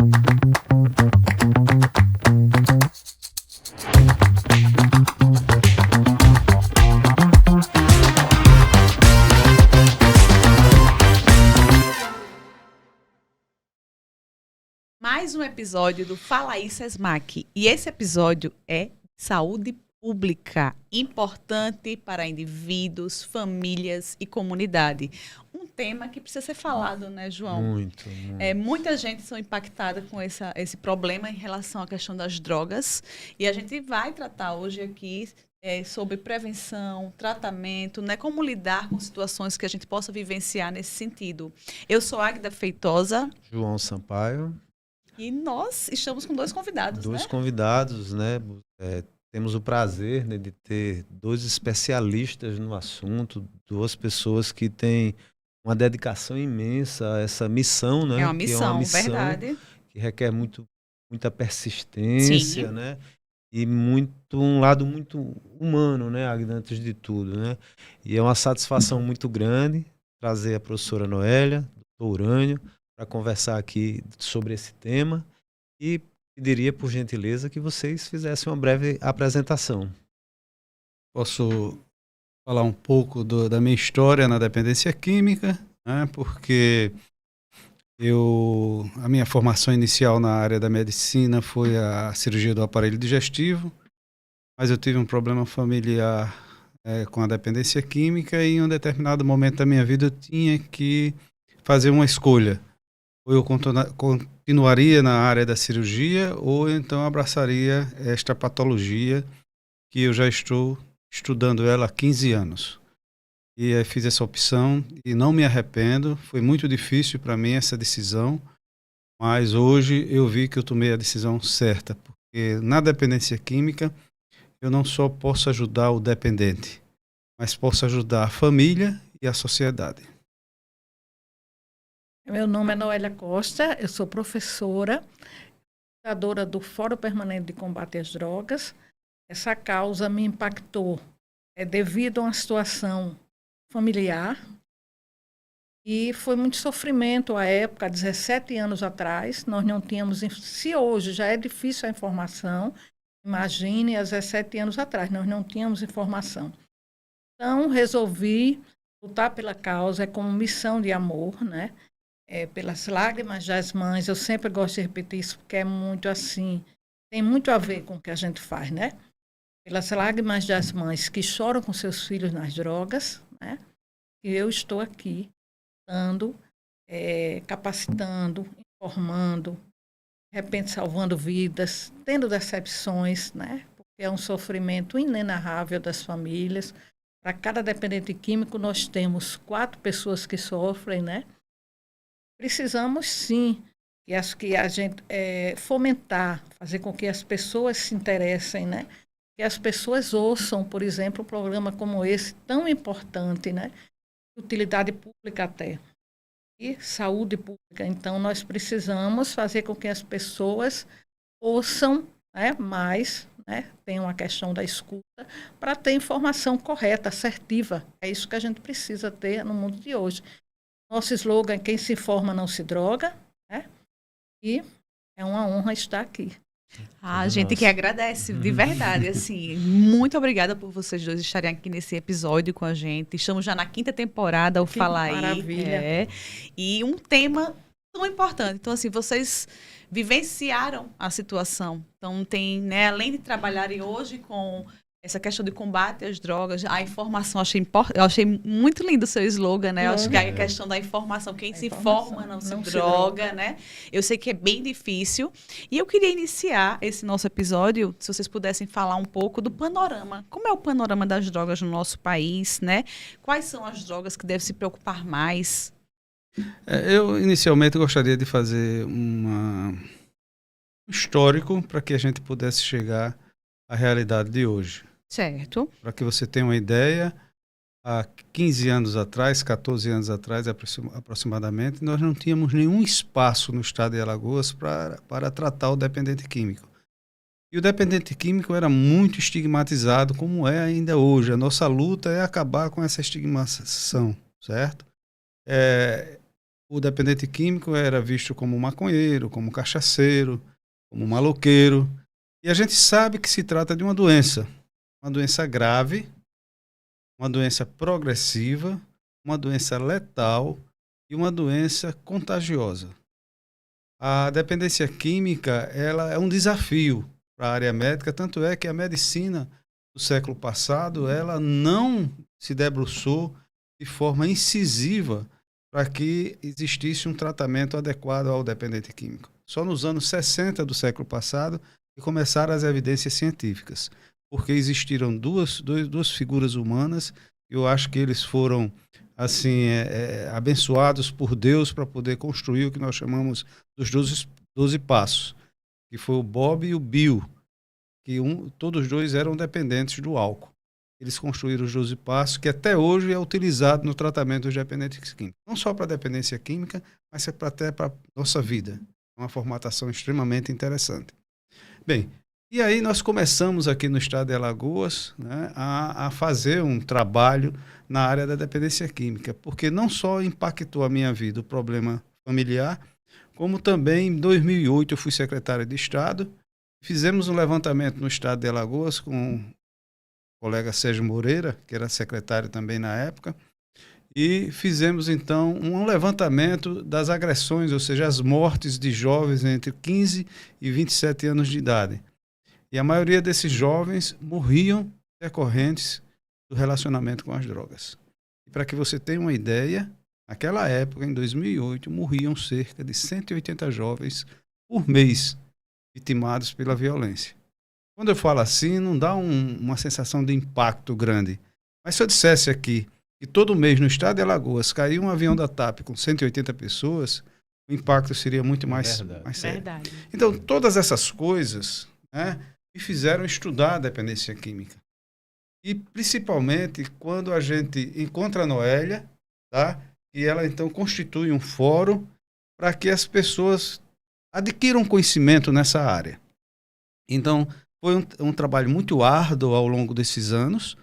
Mais um episódio do Fala aí, SESMAC. E esse episódio é saúde pública, importante para indivíduos, famílias e comunidade. Um tema que precisa ser falado, né, João? Muito. Muita gente são impactada com esse problema em relação à questão das drogas. E a gente vai tratar hoje aqui sobre prevenção, tratamento, né, como lidar com situações que a gente possa vivenciar nesse sentido. Eu sou Águida Feitosa. João Sampaio. E nós estamos com dois convidados, Dois convidados, né? Temos o prazer, né, de ter dois especialistas no assunto, duas pessoas que têm uma dedicação imensa a essa missão, né? É uma missão, verdade. Que requer muita persistência, Sim. né? E um lado muito humano, né, Águida, antes de tudo, né? E é uma satisfação muito grande trazer a professora Noélia, doutor Urânio, para conversar aqui sobre esse tema e pediria, por gentileza, que vocês fizessem uma breve apresentação. Posso falar um pouco da minha história na dependência química, né? Porque a minha formação inicial na área da medicina foi a cirurgia do aparelho digestivo, mas eu tive um problema familiar com a dependência química e em um determinado momento da minha vida eu tinha que fazer uma escolha. Ou eu continuaria na área da cirurgia, ou então abraçaria esta patologia que eu já estou estudando ela há 15 anos. E aí fiz essa opção e não me arrependo. Foi muito difícil para mim essa decisão, mas hoje eu vi que eu tomei a decisão certa, porque na dependência química eu não só posso ajudar o dependente, mas posso ajudar a família e a sociedade. Meu nome é Noélia Costa, eu sou professora, fundadora do Fórum Permanente de Combate às Drogas. Essa causa me impactou devido a uma situação familiar e foi muito sofrimento à época, 17 anos atrás. Nós não tínhamos, se hoje já é difícil a informação, imagine há 17 anos atrás, nós não tínhamos informação. Então resolvi lutar pela causa como missão de amor, né? Pelas lágrimas das mães, eu sempre gosto de repetir isso porque é muito assim, tem muito a ver com o que a gente faz, né? Pelas lágrimas das mães que choram com seus filhos nas drogas, né? E eu estou aqui dando, capacitando, informando, de repente salvando vidas, tendo decepções, né? Porque é um sofrimento inenarrável das famílias. Para cada dependente químico nós temos 4 pessoas que sofrem, né? Precisamos sim que a gente fomentar, fazer com que as pessoas se interessem, né? Que as pessoas ouçam, por exemplo, um programa como esse tão importante, né? Utilidade pública até e saúde pública. Então nós precisamos fazer com que as pessoas ouçam, né, mais, né? Tem uma questão da escuta para ter informação correta, assertiva. É isso que a gente precisa ter no mundo de hoje. Nosso slogan é quem se informa não se droga, né? E é uma honra estar aqui. A gente que agradece, de verdade, assim, muito obrigada por vocês dois estarem aqui nesse episódio com a gente. Estamos já na 5ª temporada, o Fala Aí. Maravilha. E um tema tão importante. Então, assim, vocês vivenciaram a situação. Então, tem, né, além de trabalharem hoje com essa questão de combate às drogas, a informação, eu achei muito lindo o seu slogan, né? Eu acho que a questão da informação, quem se informa não se droga, né? Eu sei que é bem difícil. E eu queria iniciar esse nosso episódio, se vocês pudessem falar um pouco do panorama. Como é o panorama das drogas no nosso país, né? Quais são as drogas que devem se preocupar mais? Eu, inicialmente, gostaria de fazer um histórico para que a gente pudesse chegar à realidade de hoje. Certo. Para que você tenha uma ideia, há 15 anos atrás, 14 anos atrás aproximadamente, nós não tínhamos nenhum espaço no estado de Alagoas para tratar o dependente químico. E o dependente químico era muito estigmatizado, como é ainda hoje. A nossa luta é acabar com essa estigmatização, certo? o dependente químico era visto como maconheiro, como cachaceiro, como maloqueiro. E a gente sabe que se trata de uma doença grave, uma doença progressiva, uma doença letal e uma doença contagiosa. A dependência química, ela é um desafio para a área médica, tanto é que a medicina do século passado, ela não se debruçou de forma incisiva para que existisse um tratamento adequado ao dependente químico. Só nos anos 60 do século passado que começaram as evidências científicas, porque existiram duas figuras humanas, e eu acho que eles foram assim abençoados por Deus para poder construir o que nós chamamos dos 12 passos, que foi o Bob e o Bill, que todos dois eram dependentes do álcool. Eles construíram os 12 passos, que até hoje é utilizado no tratamento dos dependentes químicos. Não só para a dependência química, mas até para a nossa vida. É uma formatação extremamente interessante. Bem, e aí nós começamos aqui no estado de Alagoas, né, a fazer um trabalho na área da dependência química, porque não só impactou a minha vida o problema familiar, como também em 2008 eu fui secretário de Estado. Fizemos um levantamento no estado de Alagoas com o colega Sérgio Moreira, que era secretário também na época, e fizemos então um levantamento das agressões, ou seja, as mortes de jovens entre 15 e 27 anos de idade. E a maioria desses jovens morriam decorrentes do relacionamento com as drogas. E para que você tenha uma ideia, naquela época, em 2008, morriam cerca de 180 jovens por mês vitimados pela violência. Quando eu falo assim, não dá uma sensação de impacto grande. Mas se eu dissesse aqui que todo mês no estado de Alagoas caiu um avião da TAP com 180 pessoas, o impacto seria muito mais sério. Verdade. Então, todas essas coisas, né, me fizeram estudar a dependência química. E principalmente quando a gente encontra a Noélia, tá, e ela então constitui um fórum para que as pessoas adquiram conhecimento nessa área. Então, foi um trabalho muito árduo ao longo desses anos,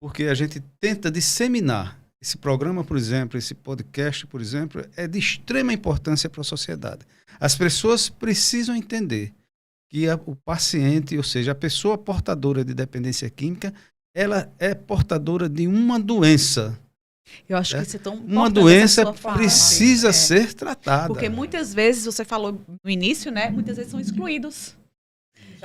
porque a gente tenta disseminar esse programa, por exemplo, esse podcast, por exemplo, é de extrema importância para a sociedade. As pessoas precisam entender que o paciente, ou seja, a pessoa portadora de dependência química, ela é portadora de uma doença. Eu acho que isso é tão importante. Uma doença precisa ser tratada. Porque muitas vezes, você falou no início, né? Muitas vezes são excluídos.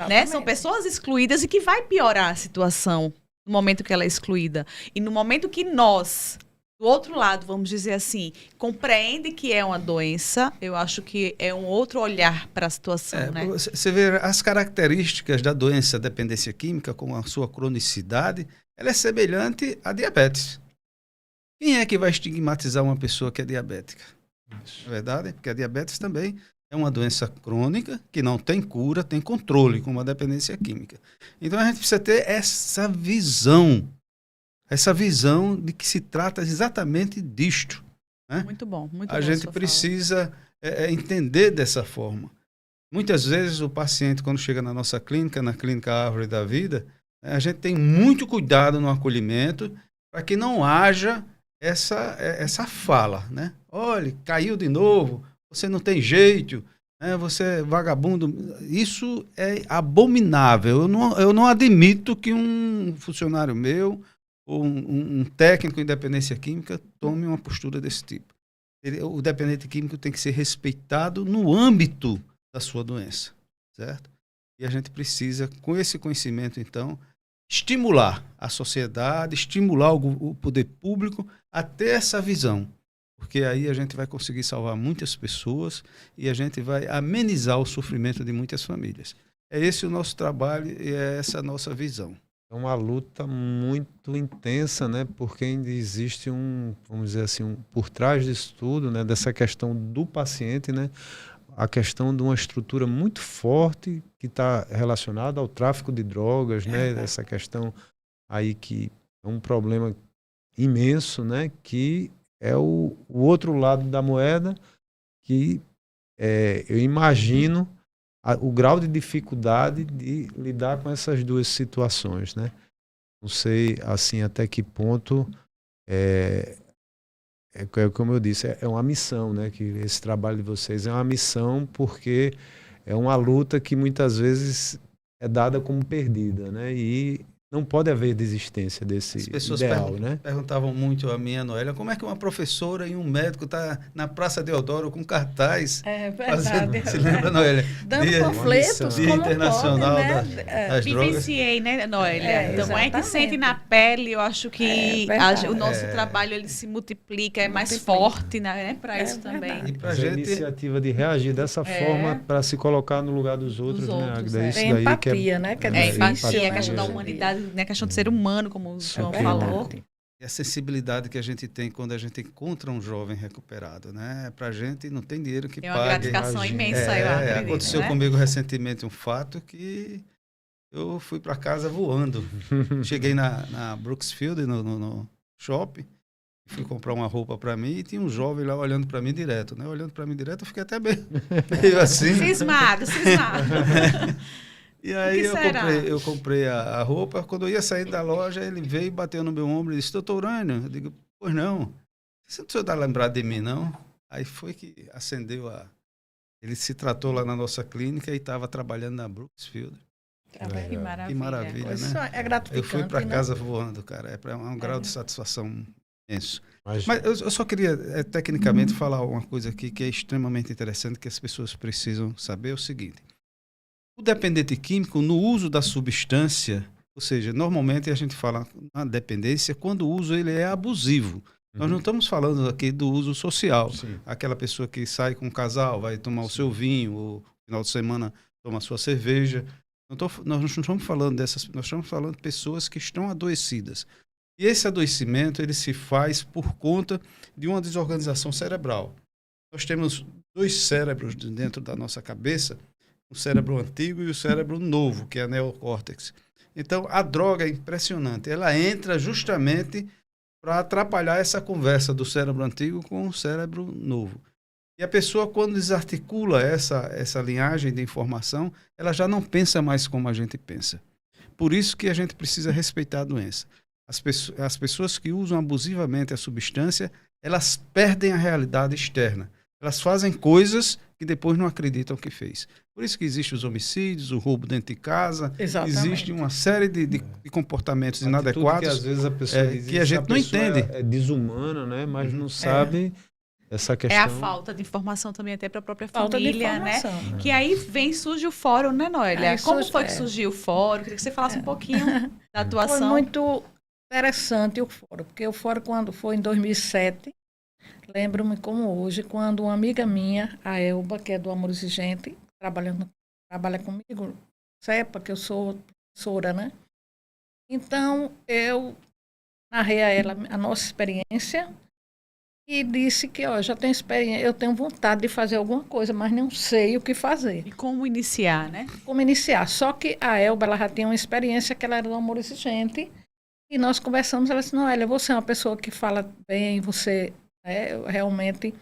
Né? São pessoas excluídas e que vai piorar a situação no momento que ela é excluída. E no momento que nós, do outro lado, vamos dizer assim, compreende que é uma doença, eu acho que é um outro olhar para a situação, né? Você vê as características da doença dependência química, com a sua cronicidade, ela é semelhante à diabetes. Quem é que vai estigmatizar uma pessoa que é diabética? É verdade? Porque a diabetes também é uma doença crônica que não tem cura, tem controle, como a dependência química. Então a gente precisa ter essa visão de que se trata exatamente disto. Né? Muito bom, muito bom. A gente precisa entender dessa forma. Muitas vezes o paciente, quando chega na nossa clínica, na clínica Árvore da Vida, a gente tem muito cuidado no acolhimento para que não haja essa fala, né? Olha, caiu de novo, você não tem jeito, né? Você é vagabundo. Isso é abominável. Eu não admito que um funcionário meu ou um técnico em dependência química tome uma postura desse tipo. O dependente químico tem que ser respeitado no âmbito da sua doença, certo? E a gente precisa, com esse conhecimento, então, estimular a sociedade, estimular o poder público a ter essa visão, porque aí a gente vai conseguir salvar muitas pessoas e a gente vai amenizar o sofrimento de muitas famílias. É esse o nosso trabalho e é essa a nossa visão. É uma luta muito intensa, né? Porque ainda existe vamos dizer assim, por trás disso tudo, né? Dessa questão do paciente, né? A questão de uma estrutura muito forte que está relacionada ao tráfico de drogas, né? Essa questão aí que é um problema imenso, né? Que é o outro lado da moeda, que eu imagino o grau de dificuldade de lidar com essas duas situações, né? Não sei assim até que ponto é como eu disse, é uma missão, né? Que esse trabalho de vocês é uma missão porque é uma luta que muitas vezes é dada como perdida, né? E não pode haver desistência desse As pessoas ideal, né? perguntavam muito a minha Noélia, como é que uma professora e um médico tá na Praça Deodoro com cartaz? É verdade. Se lembra, Noélia? Dando panfletos Dia como Internacional pode, né? das Drogas. Vivenciei, né, Noélia? Então, a gente exatamente. sente na pele, eu acho que verdade. o nosso trabalho ele se multiplica, é mais forte, né, para isso também. verdade. E pra Mas a gente iniciativa de reagir dessa forma para se colocar no lugar dos outros, né, outros, Agda? é. Isso Tem daí empatia, que é, né? Que é É, difícil, empatia, a né? questão da humanidade, né, a questão de ser humano, como o João É falou. verdade. e a sensibilidade que a gente tem quando a gente encontra um jovem recuperado, né? Pra gente não tem dinheiro que Tem uma pague. gratificação imagina. imensa, eu acredito. Aconteceu né? comigo recentemente um fato que eu fui para casa voando. Cheguei na Brooksfield, no shopping, fui comprar uma roupa para mim e tinha um jovem lá olhando para mim direto, né? Olhando para mim direto, eu fiquei até meio assim. Cismado. E aí O que será? eu comprei a roupa. Quando eu ia saindo da loja, ele veio e bateu no meu ombro e disse, doutor Urânio. Eu digo, pois não. Você não está lembrado de mim, não? Aí foi que acendeu a... Ele se tratou lá na nossa clínica e estava trabalhando na Brooksfield. Tá vendo? Que maravilha. Que maravilha, Isso né? é gratificante. Eu fui para né? casa voando, cara. É um grau de satisfação imenso. Mas Mas eu só queria, tecnicamente, falar uma coisa aqui que é extremamente interessante, que as pessoas precisam saber, é o seguinte. O dependente químico, no uso da substância, ou seja, normalmente a gente fala na dependência quando o uso ele é abusivo. Nós não estamos falando aqui do uso social. Sim. Aquela pessoa que sai com um casal, vai tomar o seu vinho, ou no final de semana toma a sua cerveja. Nós não estamos falando dessas, nós estamos falando de pessoas que estão adoecidas. E esse adoecimento ele se faz por conta de uma desorganização cerebral. Nós temos dois cérebros dentro da nossa cabeça, o cérebro antigo e o cérebro novo, que é a neocórtex. Então, a droga é impressionante. Ela entra justamente para atrapalhar essa conversa do cérebro antigo com o cérebro novo. E a pessoa, quando desarticula essa linhagem de informação, ela já não pensa mais como a gente pensa. Por isso que a gente precisa respeitar a doença. As pessoas que usam abusivamente a substância, elas perdem a realidade externa. Elas fazem coisas que depois não acreditam que fez. Por isso que existem os homicídios, o roubo dentro de casa. Exatamente. Existe uma série de comportamentos inadequados que às vezes a pessoa diz que a isso, gente não pessoa entende. É desumana, né? Mas não sabe essa questão. É a falta de informação também até para a própria Falta de família, né? informação. Que aí surge o fórum, né, Noélia? Aí Como surge- foi que surgiu o fórum? Queria que você falasse um pouquinho da atuação. Foi muito interessante o fórum, porque o fórum, quando foi em 2007, lembro-me como hoje, quando uma amiga minha, a Elba, que é do Amor Exigente, trabalha comigo, CEPA, que eu sou professora, né? Então, eu narrei a ela a nossa experiência e disse que, ó, já tenho experiência, eu tenho vontade de fazer alguma coisa, mas não sei o que fazer. E como iniciar, né? Como iniciar. Só que a Elba, ela já tinha uma experiência que ela era do Amor Exigente. E nós conversamos, ela disse, Noélia, você é uma pessoa que fala bem, você realmente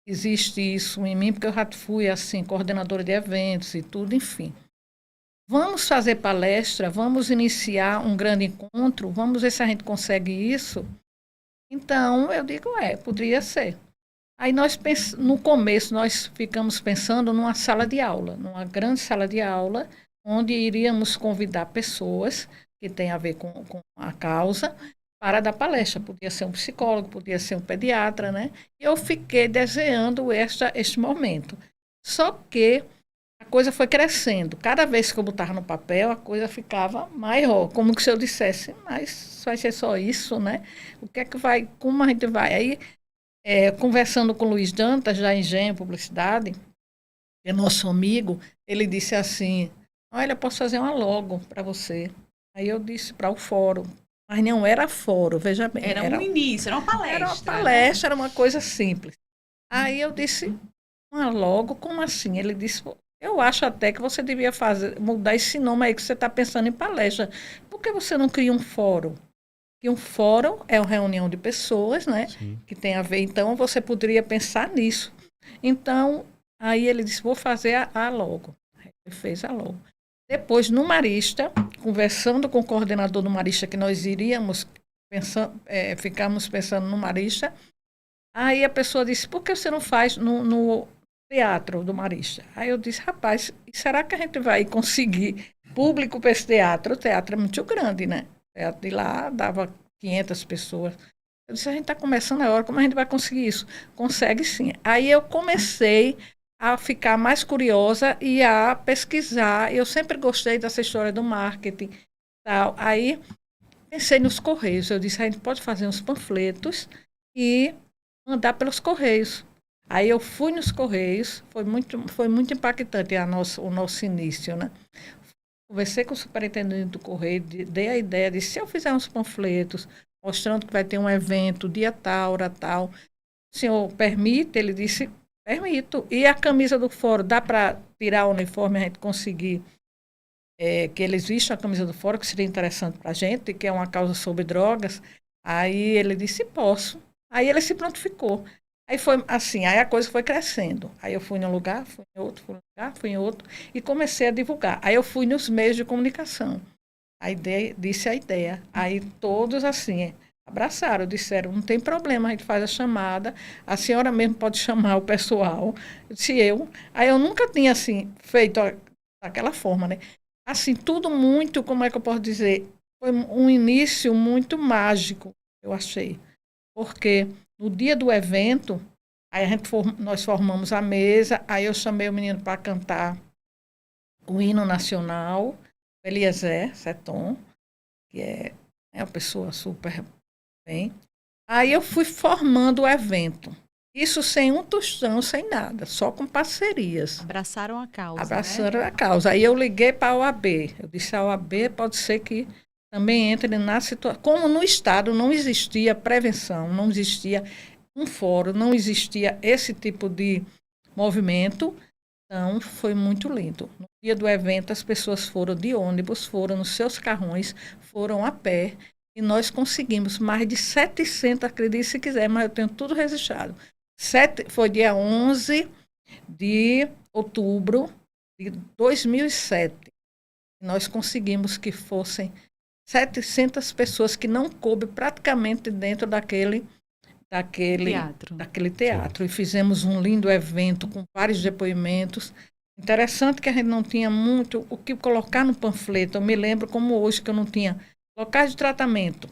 existe isso em mim, porque eu já fui, assim, coordenadora de eventos e tudo, enfim. Vamos fazer palestra, vamos iniciar um grande encontro, vamos ver se a gente consegue isso. Então, eu digo, poderia ser. Aí no começo, nós ficamos pensando numa sala de aula, numa grande sala de aula, onde iríamos convidar pessoas que têm a ver com a causa, para dar palestra. Podia ser um psicólogo, podia ser um pediatra, né? E eu fiquei desenhando este momento. Só que a coisa foi crescendo. Cada vez que eu botava no papel, a coisa ficava maior. Como se eu dissesse, mas vai ser só isso, né? O que é que vai, como a gente vai? Aí, conversando com o Luiz Dantas, da Engenho Publicidade, que é nosso amigo, ele disse assim, olha, eu posso fazer uma logo para você. Aí eu disse para o fórum, mas não era fórum, veja bem. Era um início, era uma palestra. Era uma palestra, era uma coisa simples. Aí eu disse, uma logo, como assim? Ele disse, eu acho até que você devia mudar esse nome aí que você está pensando em palestra. Por que você não cria um fórum? E um fórum é uma reunião de pessoas, né? Sim. Que tem a ver, então você poderia pensar nisso. Então, aí ele disse, vou fazer a logo. Ele fez a logo. Depois, no Marista, conversando com o coordenador do Marista, que nós iríamos ficamos pensando no Marista, Aí a pessoa disse, por que você não faz no Teatro do Marista? Aí eu disse, rapaz, será que a gente vai conseguir público para esse teatro? O teatro é muito grande, né? O teatro de lá dava 500 pessoas. Eu disse, a gente está começando agora, como a gente vai conseguir isso? Consegue sim. Aí eu comecei a ficar mais curiosa e a pesquisar. Eu sempre gostei dessa história do marketing. Tal. Aí pensei nos Correios. Eu disse, a gente pode fazer uns panfletos e mandar pelos Correios. Aí eu fui nos Correios, foi muito impactante o nosso início, né? Conversei com o superintendente do Correio, dei a ideia de se eu fizer uns panfletos mostrando que vai ter um evento, dia tal, hora tal, o senhor permite? Ele disse, permito. E a camisa do fórum, dá para tirar o uniforme, a gente conseguir que eles vistam a camisa do fórum, que seria interessante para a gente, que é uma causa sobre drogas. Aí ele disse, posso. Aí ele se prontificou. Aí foi assim, aí a coisa foi crescendo. Aí eu fui num lugar, fui em outro, fui num lugar, fui em outro, e comecei a divulgar. Aí eu fui nos meios de comunicação. Disse a ideia. Aí todos assim, abraçaram, disseram, não tem problema, a gente faz a chamada, a senhora mesmo pode chamar o pessoal. Eu disse, eu. Aí eu nunca tinha assim, feito daquela forma, né? Assim, tudo muito, como é que eu posso dizer? Foi um início muito mágico, eu achei. Porque no dia do evento, aí nós formamos a mesa, aí eu chamei o menino para cantar o hino nacional, Eliezer Seton, que é uma pessoa super bem. Aí eu fui formando o evento. Isso sem um tostão, sem nada, só com parcerias. Abraçaram a causa. Abraçaram né? a causa. Aí eu liguei para a OAB. Eu disse, a OAB pode ser que também entre na situação. Como no Estado não existia prevenção, não existia um fórum, não existia esse tipo de movimento, então foi muito lindo. No dia do evento, as pessoas foram de ônibus, foram nos seus carrões, foram a pé, e nós conseguimos mais de 700, acredite se quiser, mas eu tenho tudo registrado. Foi dia 11 de outubro de 2007. Nós conseguimos que fossem 700 pessoas que não coube praticamente dentro daquele teatro. E fizemos um lindo evento com vários depoimentos. Interessante que a gente não tinha muito o que colocar no panfleto. Eu me lembro como hoje que eu não tinha locais de tratamento.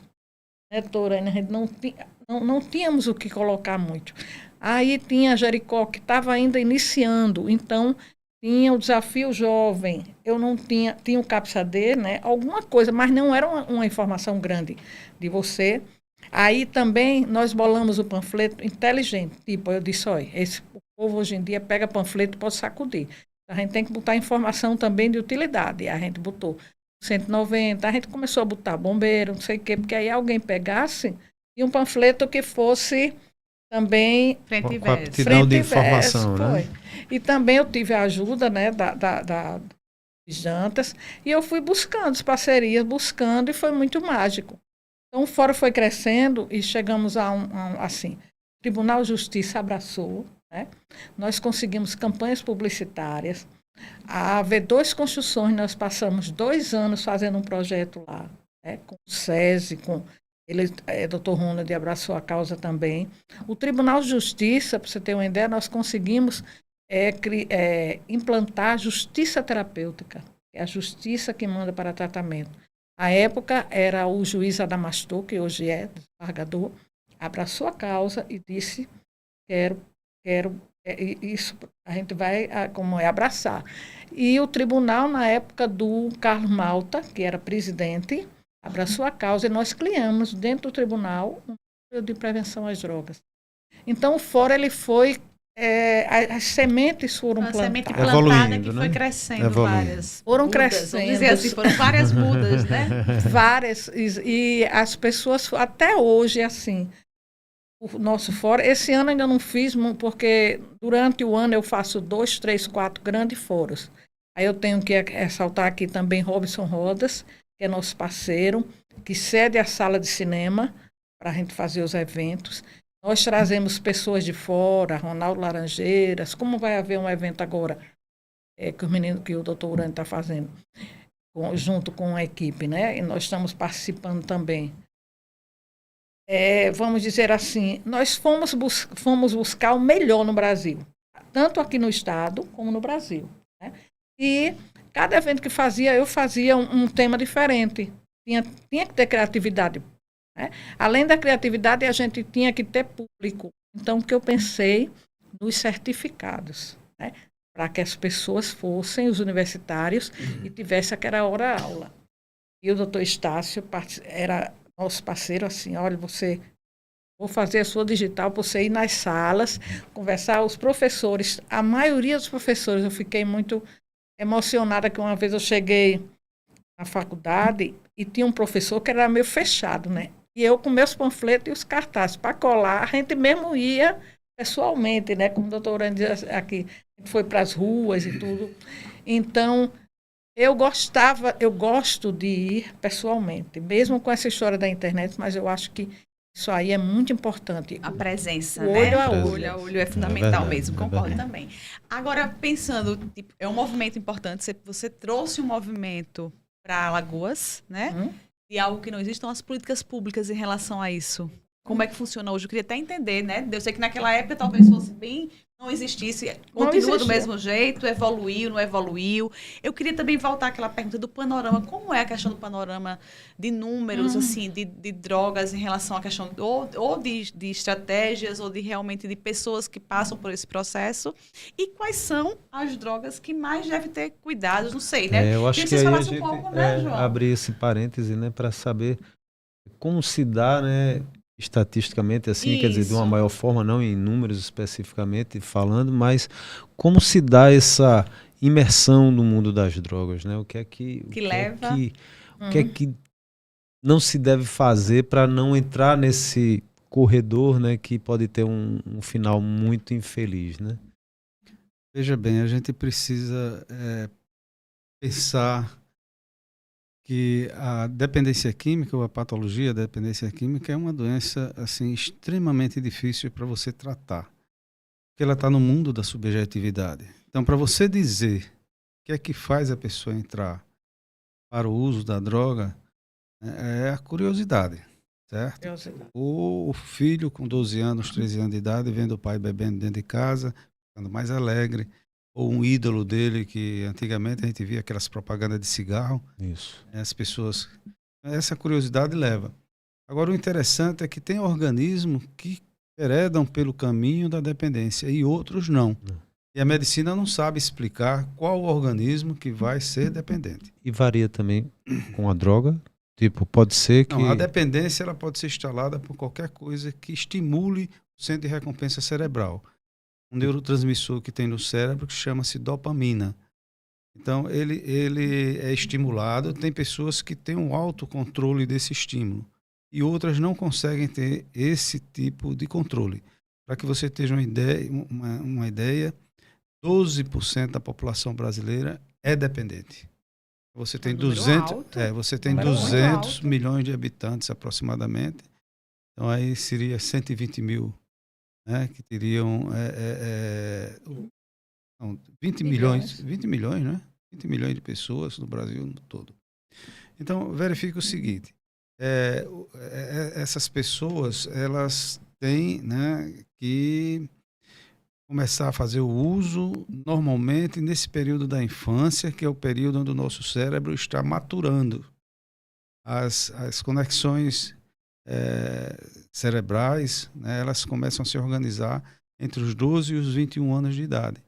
Né, Torane? A gente não tínhamos o que colocar muito. Aí tinha Jericó, que estava ainda iniciando, então tinha o desafio jovem. Eu não tinha o CAPSAD, né? Alguma coisa, mas não era uma informação grande de você. Aí também nós bolamos o panfleto inteligente. Tipo, eu disse, olha, o povo hoje em dia pega panfleto e pode sacudir. A gente tem que botar informação também de utilidade. A gente botou 190, a gente começou a botar bombeiro, não sei o quê, porque aí alguém pegasse e um panfleto que fosse também Frente e Com a verso. aptidão de informação, né? E também eu tive a ajuda, né, da Jantas, e eu fui buscando as parcerias, e foi muito mágico. Então o fórum foi crescendo e chegamos assim, o Tribunal de Justiça abraçou, né? Nós conseguimos campanhas publicitárias. A V2 Construções, nós passamos 2 anos fazendo um projeto lá, né, com o SESI, Dr. Ronald abraçou a causa também. O Tribunal de Justiça, para você ter uma ideia, nós conseguimos implantar a justiça terapêutica, é a justiça que manda para tratamento. À época, era o juiz Adamastor, que hoje é desembargador, abraçou a causa e disse, isso a gente vai abraçar. E o tribunal, na época do Carlos Malta, que era presidente, abraçou a causa e nós criamos dentro do tribunal um núcleo de prevenção às drogas. Então, o fórum ele foi, as sementes foram plantadas. A semente plantada que foi né? crescendo várias. Foram mudas, crescendo. Vamos dizer assim, foram várias mudas, né? Várias. E as pessoas, até hoje, assim, o nosso fórum, esse ano ainda não fiz, porque durante o ano eu faço 2, 3, 4 grandes fóruns. Aí eu tenho que ressaltar aqui também Robson Rodas, que é nosso parceiro, que cede a sala de cinema para a gente fazer os eventos. Nós trazemos pessoas de fora, Ronaldo Laranjeiras, como vai haver um evento agora, que o doutor Urânio está fazendo, junto com a equipe, né? E nós estamos participando também. vamos dizer assim, nós fomos buscar o melhor no Brasil, tanto aqui no estado como no Brasil, né? E cada evento que eu fazia um tema diferente. Tinha que ter criatividade, né? Além da criatividade, a gente tinha que ter público. Então, o que eu pensei nos certificados, né? Para que as pessoas fossem, os universitários, e tivesse aquela hora-aula. E o doutor Estácio era nosso parceiro, assim, olha, vou fazer a sua digital para você ir nas salas, conversar, os professores, a maioria dos professores, eu fiquei muito emocionada que uma vez eu cheguei na faculdade e tinha um professor que era meio fechado, né? E eu com meus panfletos e os cartazes para colar, a gente mesmo ia pessoalmente, né? Como o doutor Urânio diz aqui, a gente foi para as ruas e tudo. Então, eu gosto de ir pessoalmente, mesmo com essa história da internet, mas eu acho que isso aí é muito importante. A presença, o né? olho a O olho. olho a olho é fundamental verdade, mesmo, é concordo verdade. também. Agora, pensando, tipo, é um movimento importante, você trouxe um movimento para Alagoas, né? E algo que não existe, então as políticas públicas em relação a isso. Como é que funciona hoje? Eu queria até entender, né? Eu sei que naquela época talvez fosse bem, não existisse, continua do mesmo jeito, evoluiu, não evoluiu. Eu queria também voltar àquela pergunta do panorama. Como é a questão do panorama de números, assim, de drogas em relação à questão ou de estratégias ou de realmente de pessoas que passam por esse processo? E quais são as drogas que mais devem ter cuidados? Não sei, né? Eu acho Queria que vocês aí a falassem gente um pouco, né, João? abrir esse parêntese, né, para saber como se dá, né, estatisticamente, assim, quer dizer, de uma Isso. maior forma, não em números especificamente falando, mas como se dá essa imersão no mundo das drogas, né? O que é que leva. o que é que não se deve fazer para não entrar nesse corredor, né, que pode ter um final muito infeliz, né? Veja bem, a gente precisa pensar que a dependência química ou a patologia da dependência química é uma doença assim extremamente difícil para você tratar, porque ela está no mundo da subjetividade. Então, para você dizer o que é que faz a pessoa entrar para o uso da droga, é a curiosidade, certo? O filho com 12 anos, 13 anos de idade, vendo o pai bebendo dentro de casa, ficando mais alegre, ou um ídolo dele que antigamente a gente via aquelas propagandas de cigarro. Isso. As pessoas, essa curiosidade leva. Agora, o interessante é que tem organismos que heredam pelo caminho da dependência e outros não. E a medicina não sabe explicar qual o organismo que vai ser dependente. E varia também com a droga? Tipo, pode ser que... Não, a dependência ela pode ser instalada por qualquer coisa que estimule o centro de recompensa cerebral. Um neurotransmissor que tem no cérebro que chama-se dopamina. Então, ele é estimulado. Tem pessoas que têm um autocontrole desse estímulo e outras não conseguem ter esse tipo de controle. Para que você tenha uma ideia, 12% da população brasileira é dependente. Você tem 200 milhões de habitantes aproximadamente. Então, aí seria 120 mil, né, que teriam 20 milhões, né? 20 milhões de pessoas no Brasil todo. Então, verifique o seguinte, essas pessoas, elas têm, né, que começar a fazer o uso normalmente nesse período da infância, que é o período onde o nosso cérebro está maturando. As conexões cerebrais, né, elas começam a se organizar entre os 12 e os 21 anos de idade.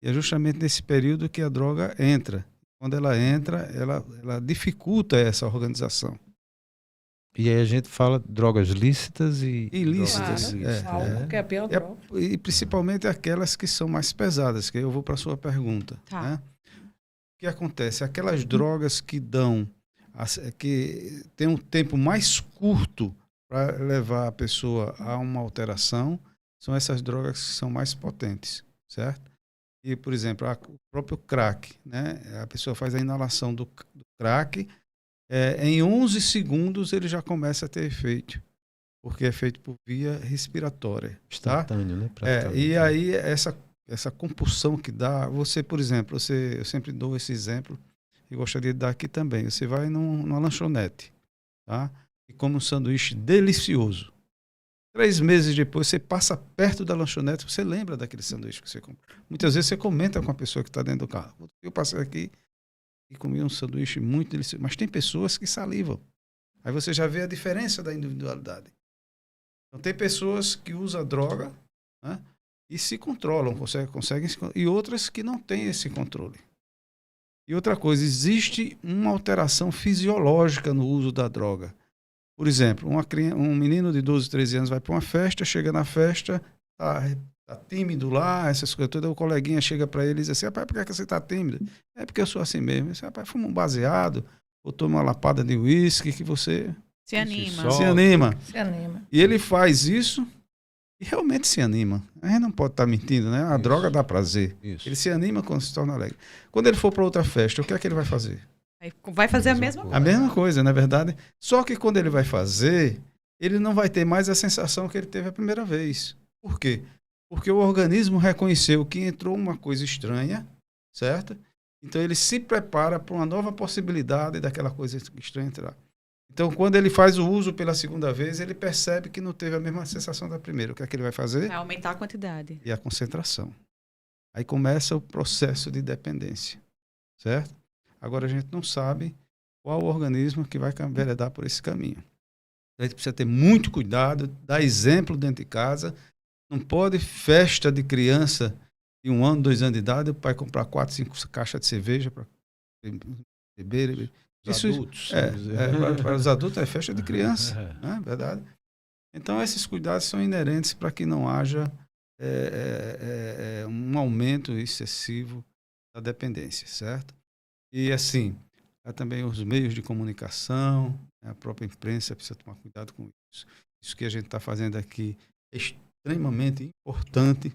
E é justamente nesse período que a droga entra. Quando ela entra, ela dificulta essa organização. E aí a gente fala drogas lícitas e ilícitas. Claro, que é a pior droga. E principalmente aquelas que são mais pesadas, que eu vou para a sua pergunta. Tá. Né? O que acontece? Aquelas drogas que tem um tempo mais curto para levar a pessoa a uma alteração, são essas drogas que são mais potentes, certo? E, por exemplo, o próprio crack, né? A pessoa faz a inalação do crack, em 11 segundos ele já começa a ter efeito, porque é feito por via respiratória. Instantâneo, né? E aí essa compulsão que dá, você, por exemplo, eu sempre dou esse exemplo e gostaria de dar aqui também. Você vai numa lanchonete, tá? E come um sanduíche delicioso, 3 meses depois, você passa perto da lanchonete, você lembra daquele sanduíche que você comprou. Muitas vezes você comenta com a pessoa que está dentro do carro. Eu passei aqui e comi um sanduíche muito delicioso. Mas tem pessoas que salivam. Aí você já vê a diferença da individualidade. Então, tem pessoas que usam droga, né, e se controlam, conseguem e outras que não têm esse controle. E outra coisa, existe uma alteração fisiológica no uso da droga. Por exemplo, um menino de 12, 13 anos vai para uma festa, chega na festa, tá tímido lá, essas coisas todas, o coleguinha chega para ele e diz assim, rapaz, por que você tá tímido? É porque eu sou assim mesmo. Ele diz, rapaz, fuma um baseado, ou toma uma lapada de uísque que você Se anima. se anima. Se anima. E ele faz isso e realmente se anima. A gente não pode estar mentindo, né? A droga dá prazer. Isso. Ele se anima quando se torna alegre. Quando ele for para outra festa, o que é que ele vai fazer? Aí vai fazer a mesma coisa. A mesma coisa, na verdade. Só que quando ele vai fazer, ele não vai ter mais a sensação que ele teve a primeira vez. Por quê? Porque o organismo reconheceu que entrou uma coisa estranha, certo? Então ele se prepara para uma nova possibilidade daquela coisa estranha entrar. Então, quando ele faz o uso pela segunda vez, ele percebe que não teve a mesma sensação da primeira. O que é que ele vai fazer? Vai aumentar a quantidade. E a concentração. Aí começa o processo de dependência, certo? Agora a gente não sabe qual o organismo que vai enveredar por esse caminho. A gente precisa ter muito cuidado, dar exemplo dentro de casa. Não pode festa de criança de 1 ano, 2 anos de idade, o pai comprar 4, 5 caixas de cerveja para beber. Os adultos. Para os adultos é festa de criança, não é verdade? Então esses cuidados são inerentes para que não haja um aumento excessivo da dependência, certo? E assim, há também os meios de comunicação, a própria imprensa precisa tomar cuidado com isso. Isso que a gente está fazendo aqui é extremamente importante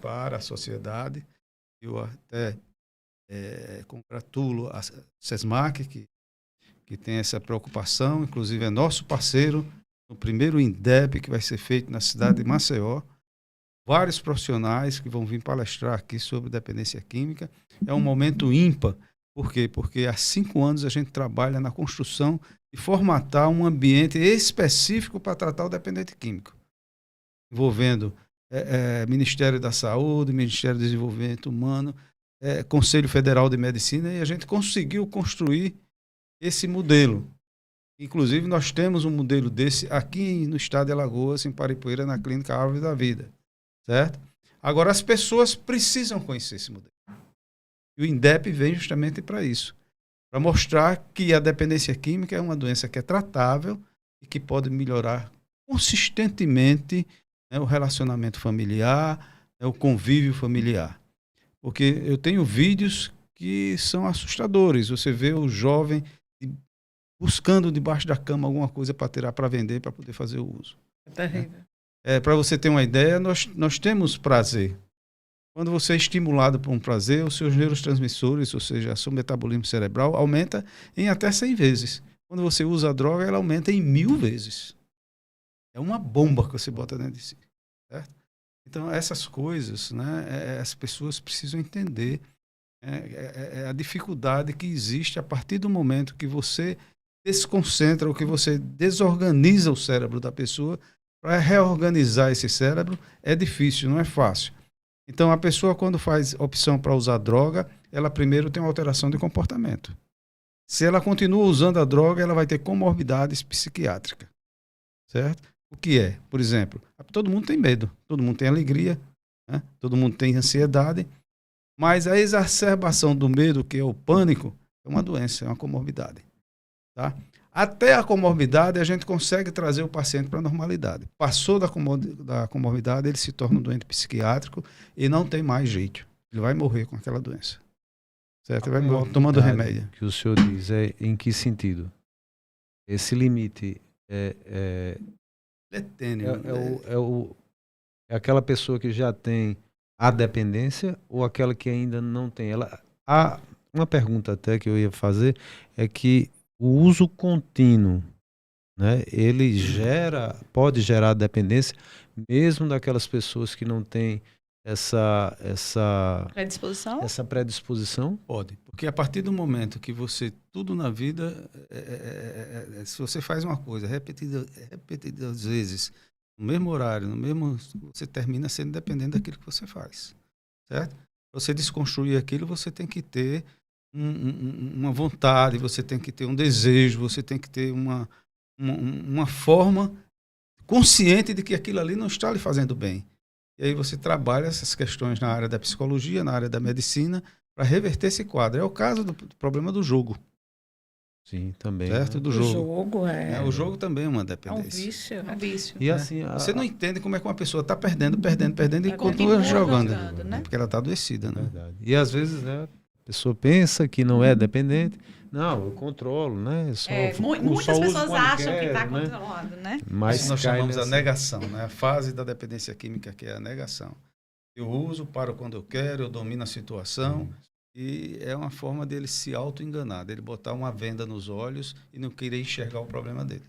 para a sociedade. Eu até congratulo a SESMAC, que tem essa preocupação, inclusive é nosso parceiro no primeiro INDEP que vai ser feito na cidade de Maceió. Vários profissionais que vão vir palestrar aqui sobre dependência química. É um momento ímpar. Por quê? Porque há 5 anos a gente trabalha na construção e formatar um ambiente específico para tratar o dependente químico, envolvendo Ministério da Saúde, Ministério do Desenvolvimento Humano, Conselho Federal de Medicina, e a gente conseguiu construir esse modelo. Inclusive, nós temos um modelo desse aqui no estado de Alagoas, em Paripoeira, na Clínica Árvore da Vida. Certo? Agora, as pessoas precisam conhecer esse modelo. E o INDEP vem justamente para isso, para mostrar que a dependência química é uma doença que é tratável e que pode melhorar consistentemente, né, o relacionamento familiar, o convívio familiar. Porque eu tenho vídeos que são assustadores. Você vê o jovem buscando debaixo da cama alguma coisa para tirar para vender, para poder fazer o uso. É terrível. Para você ter uma ideia, nós temos prazer. Quando você é estimulado por um prazer, os seus neurotransmissores, ou seja, seu metabolismo cerebral, aumenta em até 100 vezes. Quando você usa a droga, ela aumenta em 1000 vezes. É uma bomba que você bota dentro de si. Certo? Então, essas coisas, né, as pessoas precisam entender a dificuldade que existe a partir do momento que você desconcentra ou que você desorganiza o cérebro da pessoa. Para reorganizar esse cérebro é difícil, não é fácil. Então, a pessoa, quando faz opção para usar droga, ela primeiro tem uma alteração de comportamento. Se ela continua usando a droga, ela vai ter comorbidades psiquiátricas. Certo? O que é? Por exemplo, todo mundo tem medo, todo mundo tem alegria, né? Todo mundo tem ansiedade, mas a exacerbação do medo, que é o pânico, é uma doença, é uma comorbidade. Tá? Até a comorbidade, a gente consegue trazer o paciente para a normalidade. Passou da comorbidade, ele se torna um doente psiquiátrico e não tem mais jeito. Ele vai morrer com aquela doença. Certo? Ele vai morrer tomando remédio. Que o senhor diz em que sentido? Esse limite é tênue. É aquela pessoa que já tem a dependência ou aquela que ainda não tem? Uma pergunta até que eu ia fazer é que o uso contínuo, né, ele pode gerar dependência mesmo daquelas pessoas que não têm essa predisposição? Pode, porque a partir do momento que tudo na vida, se você faz uma coisa repetidas vezes, no mesmo horário, você termina sendo dependente daquilo que você faz, certo? Para você desconstruir aquilo, você tem que ter uma vontade, você tem que ter um desejo, você tem que ter uma forma consciente de que aquilo ali não está lhe fazendo bem. E aí você trabalha essas questões na área da psicologia, na área da medicina, para reverter esse quadro. É o caso do problema do jogo. Sim, também. Certo? Né? Do O jogo. jogo O jogo também é uma é um dependência. vício. É um vício. E assim, Você não entende como é que uma pessoa está perdendo e Tá continua continua jogando. jogando, né? Porque ela está adoecida, né? verdade. E às vezes, né, a pessoa pensa que não é dependente. Não, eu controlo, né? Eu Muitas só uso pessoas quando acham que está quero, né? controlado, né? Mas Isso nós cai chamamos a nessa- negação, né? A fase da dependência química, que é a negação. Eu uso, paro quando eu quero, eu domino a situação. E é uma forma dele se auto-enganar, dele botar uma venda nos olhos e não querer enxergar o problema dele.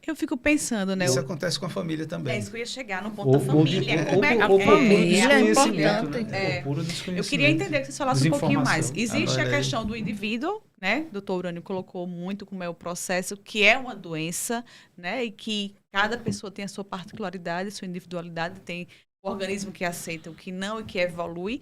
Eu fico pensando, né? Isso acontece com a família também. É isso que eu ia chegar no ponto Ou- da ou família. de- Como é ou que por família é desconhecimento, importante. né? Ou puro Eu desconhecimento. queria entender que vocês falassem um pouquinho mais. Desinformação. Existe Olha a aí. questão do indivíduo, né? O doutor Urânio colocou muito como é o processo, que é uma doença, né? E que cada pessoa tem a sua particularidade, sua individualidade, tem o organismo que aceita, o que não e que evolui.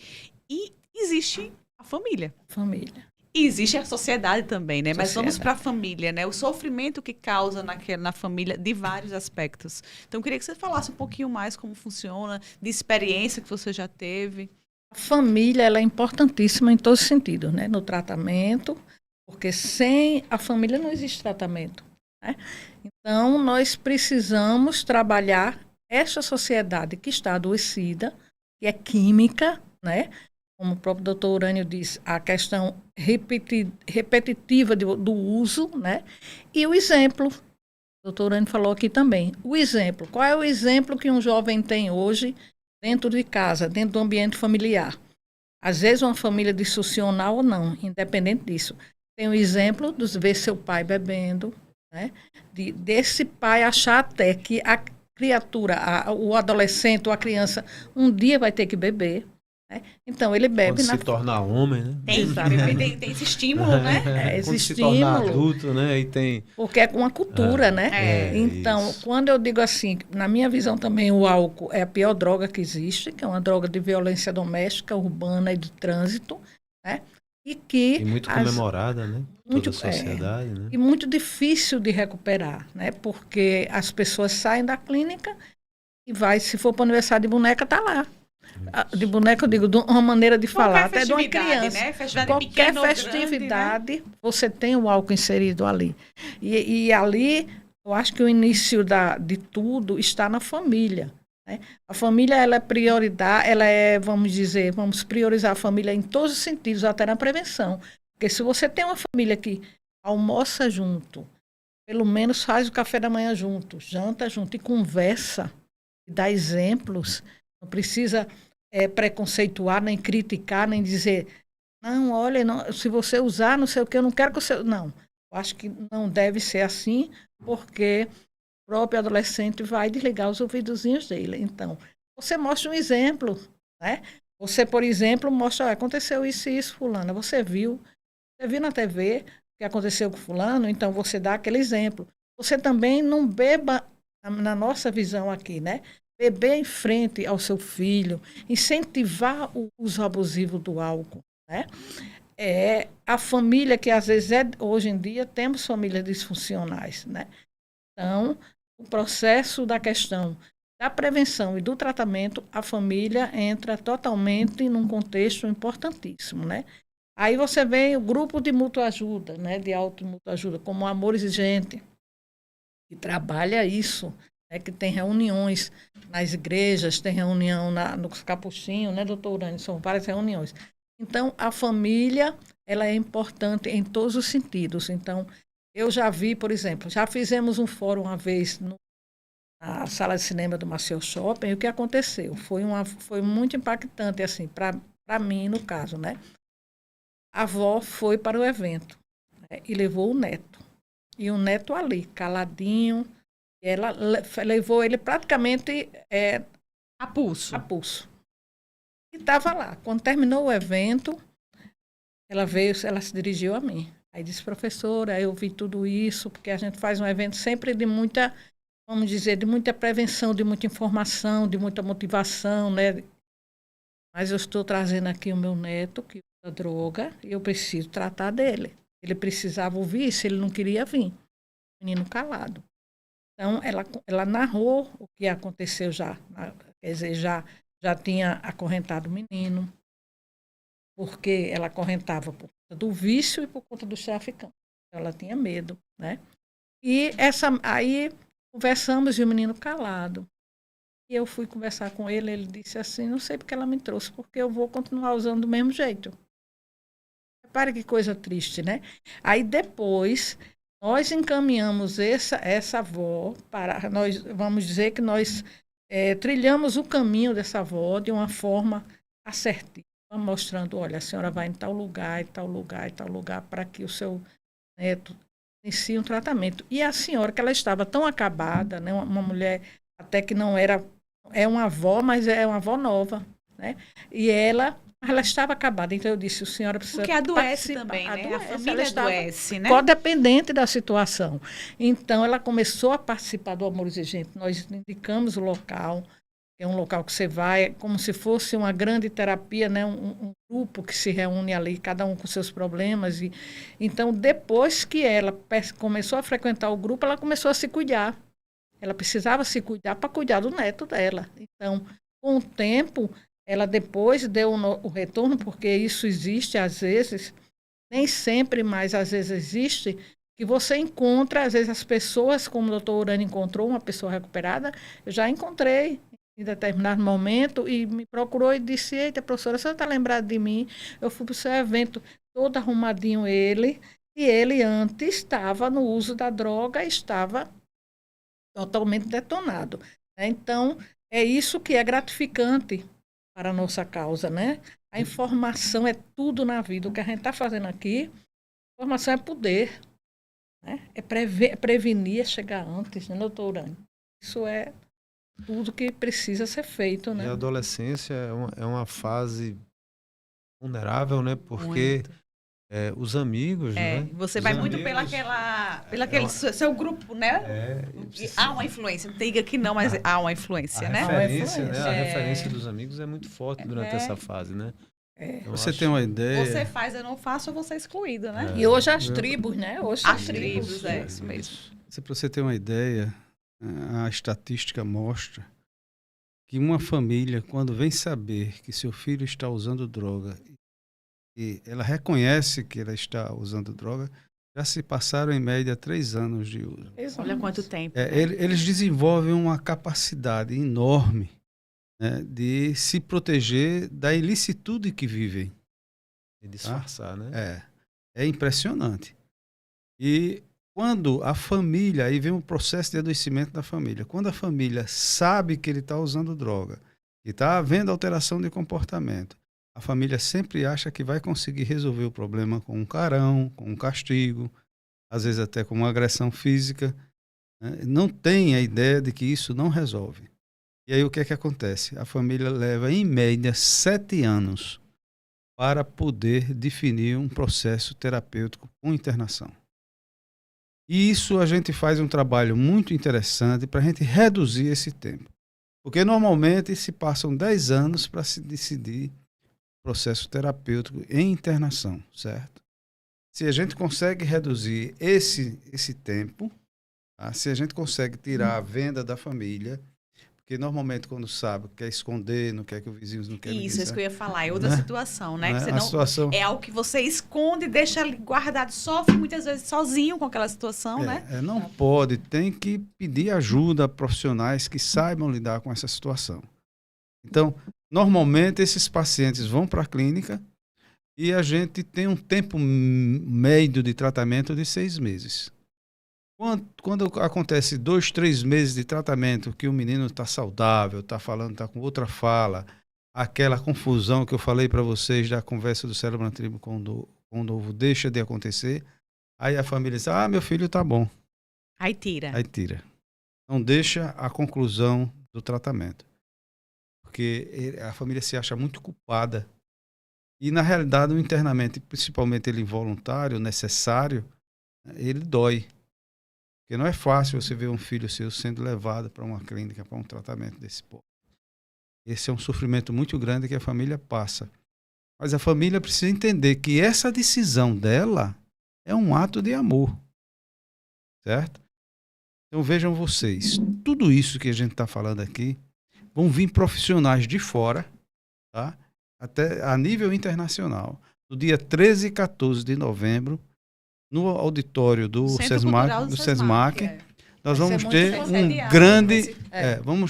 E existe a família. Família. E existe a sociedade também, né? Mas vamos Sociedade. para a família, né? O sofrimento que causa na família de vários aspectos. Então, eu queria que você falasse um pouquinho mais como funciona, de experiência que você já teve. A família ela é importantíssima em todos os sentidos, né? No tratamento, porque sem a família não existe tratamento, né? Então, nós precisamos trabalhar essa sociedade que está adoecida, que é química, né? Como o próprio doutor Urânio disse, a questão repetitiva do uso, né? E o exemplo, o doutor Urânio falou aqui também, o exemplo. Qual é o exemplo que um jovem tem hoje dentro de casa, dentro do ambiente familiar? Às vezes uma família disfuncional ou não, independente disso. Tem o exemplo de ver seu pai bebendo, né? Desse pai achar até que a criatura, o adolescente ou a criança, um dia vai ter que beber. Né? Então, ele bebe Quando se torna homem, né? Tem esse estímulo, né? esse Quando se torna estímulo. adulto, né? E tem... Porque é uma cultura, né? Então, isso. quando eu digo assim, na minha visão também o álcool é a pior droga que existe, que é uma droga de violência doméstica, urbana e de trânsito, né? E muito comemorada, né? muito, Toda a sociedade, né? e muito difícil de recuperar, né? Porque as pessoas saem da clínica e vai, se for para o aniversário de boneca, tá lá. De boneca, eu digo, de uma maneira de falar, até de uma criança. Né? Festividade Qualquer pequena ou grande, festividade, você tem o álcool inserido ali. E ali, eu acho que o início de tudo está na família. Né? A família, ela é prioridade, vamos priorizar a família em todos os sentidos, até na prevenção. Porque se você tem uma família que almoça junto, pelo menos faz o café da manhã junto, janta junto e conversa, e dá exemplos, não precisa preconceituar, nem criticar, nem dizer, não, olha, não, se você usar não sei o que, eu não quero que você... Não, eu acho que não deve ser assim, porque o próprio adolescente vai desligar os ouvidozinhos dele. Então, você mostra um exemplo, né? Você, por exemplo, mostra, aconteceu isso e isso, fulana, você viu na TV o que aconteceu com fulano, então você dá aquele exemplo. Você também não beba, na nossa visão aqui, né? Beber em frente ao seu filho, incentivar o uso abusivo do álcool, né? É a família que às vezes hoje em dia temos famílias disfuncionais, né? Então, o processo da questão da prevenção e do tratamento, a família entra totalmente num contexto importantíssimo, né? Aí você vê o grupo de mútua ajuda, né? De mútua ajuda, como Amor Exigente, que trabalha isso, né, que tem reuniões nas igrejas, tem reunião nos capuchinhos, né, doutor Urânio? São várias reuniões. Então, a família, ela é importante em todos os sentidos. Então, eu já vi, por exemplo, já fizemos um fórum uma vez na sala de cinema do Maceió Shopping, e o que aconteceu? Foi muito impactante, assim, para mim, no caso, né? A avó foi para o evento, né, e levou o neto. E o neto ali, caladinho, ela levou ele praticamente a pulso. E estava lá. Quando terminou o evento, ela se dirigiu a mim. Aí disse, professora, eu vi tudo isso, porque a gente faz um evento sempre de muita vamos dizer, de muita prevenção, de muita informação, de muita motivação, né? Mas eu estou trazendo aqui o meu neto, que usa droga, e eu preciso tratar dele. Ele precisava ouvir isso, ele não queria vir. Menino calado. Então, ela narrou o que aconteceu já. Quer dizer, já tinha acorrentado o menino, porque ela acorrentava por conta do vício e por conta dos traficantes. Então, ela tinha medo, né? E aí conversamos e o menino calado. E eu fui conversar com ele, ele disse assim, não sei porque ela me trouxe, porque eu vou continuar usando do mesmo jeito. Repare que coisa triste, né? Aí depois, nós encaminhamos essa avó para, nós vamos dizer que nós trilhamos o caminho dessa avó de uma forma assertiva, mostrando, olha, a senhora vai em tal lugar, e tal lugar, e tal lugar, para que o seu neto inicie um tratamento. E a senhora, que ela estava tão acabada, né, uma mulher até que não era, é uma avó, mas é uma avó nova, né? E ela estava acabada, então eu disse, a senhora precisa Porque adoece participar. também, né? Adoece, A família adoece, né? codependente da situação. Então, ela começou a participar do Amor Exigente. Nós indicamos o local, que é um local que você vai, como se fosse uma grande terapia, né? Um grupo que se reúne ali, cada um com seus problemas. Então, depois que ela começou a frequentar o grupo, ela começou a se cuidar. Ela precisava se cuidar para cuidar do neto dela. Então, com o tempo, ela depois deu o retorno, porque isso existe às vezes, nem sempre, mas às vezes existe, que você encontra, às vezes, as pessoas, como o doutor Urânio encontrou, uma pessoa recuperada, eu já encontrei em determinado momento e me procurou e disse, eita, professora, você está lembrada de mim? Eu fui para o seu evento todo arrumadinho e ele antes estava no uso da droga, estava totalmente detonado. Né? Então, é isso que é gratificante para a nossa causa, né? A informação é tudo na vida. O que a gente está fazendo aqui, informação é poder, né? É prevenir, é chegar antes, né, doutor Urânio? Isso é tudo que precisa ser feito, né? E a adolescência é uma fase vulnerável, né? Porque os amigos, né? Você Os vai muito amigos, pelo aquele seu grupo, né? Há uma influência. Não diga que não, mas há uma influência, né? Referência, né? A referência dos amigos é muito forte durante essa fase, né? Você tem uma ideia? Você faz, eu não faço, eu vou ser excluída, né? E hoje as tribos, né? Hoje As tribos, isso mesmo. Para você ter uma ideia, a estatística mostra que uma família, quando vem saber que seu filho está usando droga e ela reconhece que ela está usando droga, já se passaram em média 3 anos de uso. Olha quanto tempo. Eles desenvolvem uma capacidade enorme, né, de se proteger da ilicitude que vivem. E disfarçar, né? É impressionante. E quando a família, aí vem um processo de adoecimento da família, quando a família sabe que ele está usando droga e está havendo alteração de comportamento, a família sempre acha que vai conseguir resolver o problema com um carão, com um castigo, às vezes até com uma agressão física. Né? Não tem a ideia de que isso não resolve. E aí o que é que acontece? A família leva, em média, 7 anos para poder definir um processo terapêutico com internação. E isso a gente faz um trabalho muito interessante para a gente reduzir esse tempo. Porque normalmente se passam 10 anos para se decidir processo terapêutico em internação, certo? Se a gente consegue reduzir esse tempo, tá? Se a gente consegue tirar a venda da família, porque normalmente quando sabe, quer esconder, não quer que os vizinhos não querem. Isso que eu ia falar, é outra situação, né? A situação... É algo que você esconde, deixa ali guardado, sofre muitas vezes sozinho com aquela situação, né? Não pode, tem que pedir ajuda a profissionais que saibam lidar com essa situação. Então, normalmente esses pacientes vão para a clínica e a gente tem um tempo médio de tratamento de 6 meses. Quando acontece 2, 3 meses de tratamento, que o menino está saudável, está falando, está com outra fala, aquela confusão que eu falei para vocês da conversa do cérebro na tribo com o novo deixa de acontecer, aí a família diz, meu filho está bom. Aí tira. Não deixa a conclusão do tratamento. Porque a família se acha muito culpada. E, na realidade, o internamento, principalmente ele involuntário, necessário, ele dói. Porque não é fácil você ver um filho seu sendo levado para uma clínica, para um tratamento desse povo. Esse é um sofrimento muito grande que a família passa. Mas a família precisa entender que essa decisão dela é um ato de amor. Certo? Então vejam vocês, tudo isso que a gente está falando aqui, vão vir profissionais de fora, tá? Até a nível internacional. No dia 13 e 14 de novembro, no auditório do SESMAC, nós vamos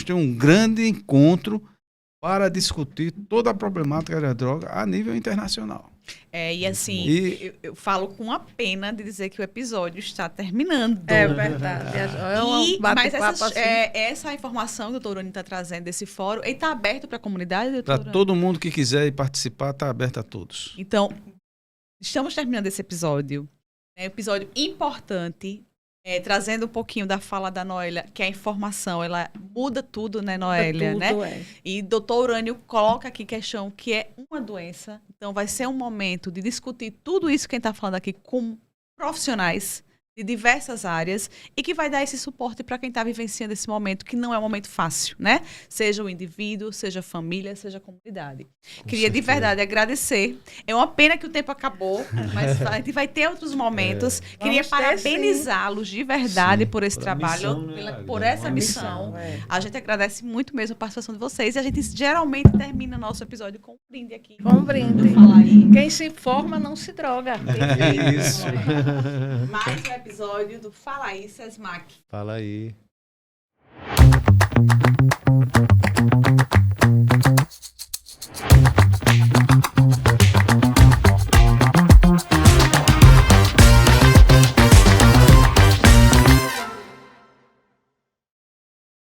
ter um grande encontro para discutir toda a problemática da droga a nível internacional. E assim, eu falo com a pena de dizer que o episódio está terminando. É verdade. Mas essa informação que o doutor Urânio está trazendo desse fórum, ele está aberto para a comunidade, doutor? Para todo mundo que quiser participar, está aberto a todos. Então, estamos terminando esse episódio. É um episódio importante, trazendo um pouquinho da fala da Noélia, que a informação, ela muda tudo, né, Noélia? Tudo, né? E o doutor Urânio coloca aqui questão que é uma doença. Então, vai ser um momento de discutir tudo isso que a gente está falando aqui com profissionais de diversas áreas e que vai dar esse suporte para quem está vivenciando esse momento, que não é um momento fácil, né? Seja o indivíduo, seja a família, seja a comunidade. Queria de verdade agradecer. É uma pena que o tempo acabou, mas a gente vai ter outros momentos. Queria parabenizá-los de verdade por esse trabalho, missão, por essa missão. É. A gente agradece muito mesmo a participação de vocês e a gente geralmente termina nosso episódio com um brinde aqui. Com um brinde. Fala aí. Quem se informa não se droga. Isso. Mais um episódio do Fala aí, SESMAC. Fala aí.